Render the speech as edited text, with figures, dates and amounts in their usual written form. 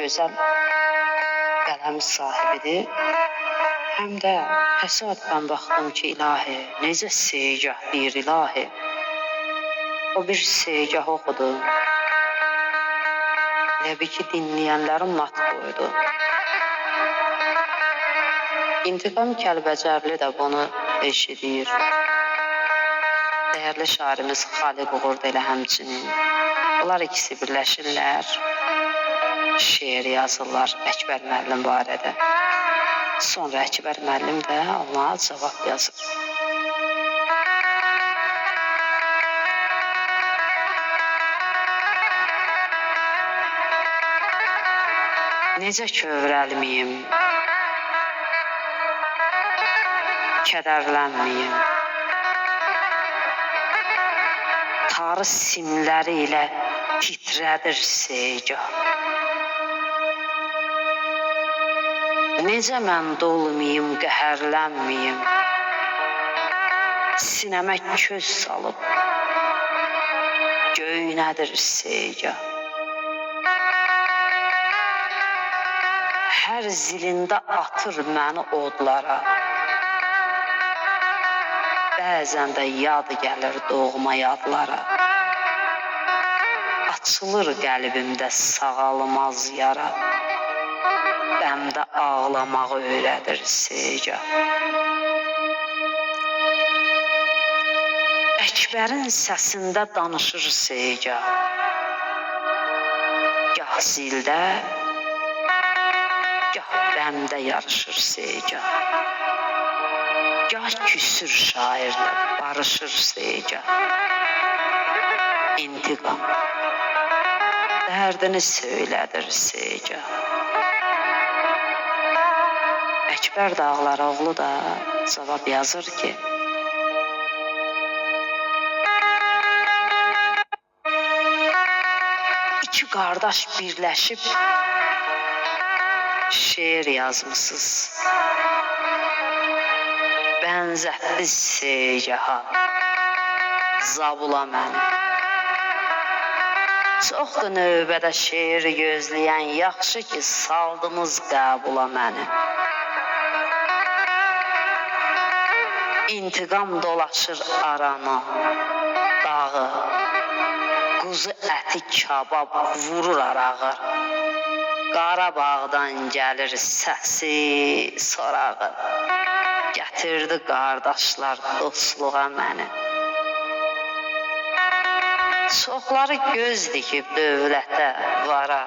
gözəl qələmi sahibidir. Həm də təsadüfən baxdım ki, ilahi, necə segah deyir ilahi. O bir segah oxudu. Elə bir ki, dinləyənlərin mat qoydu. İntiqam Kəlbəcərli də bunu eşidir. Dəyərli şairimiz Xaliq Uğurlu elə həmçinin. Onlar ikisi birləşirlər, şeir yazırlar Əkbər müəllim barədə. Sonra Əkbər müəllim də ona cavab yazır. Necə kövrəlməyim, kədərlənməyim, tarı simləri ilə titrədir segah. Necə mən dolmayım, qəhərlənməyim, sinəmə köz salıb, göynədir segah. Hər zilində atır məni odlara, bəzən də yad gəlir doğma yadlara. Açılır qəlbimdə sağalmaz yara, bəmdə ağlamağı öyrədir segah. Əkbərin səsində danışır segah. Gah zildə, gah bəmdə yarışır segah. Gah küsür şairlə barışır segah. İntiqam dərdini söylədir segah. Əkbər Dağlaroğlu da cavab yazır ki, iki qardaş birləşib şeir yazmısınız. Bənzətdiniz segaha, zabula məni. Çoxdur növbədə şeir gözləyən, yaxşı ki saldınız qəbula məni. İntiqam dolaşır arana, dağı, quzu əti kabab vurur arağı. Qarabağdan gəlir səsi sorağı, gətirdi qardaşlar dostluğa məni. Çoxları göz dikib dövlətə, vara,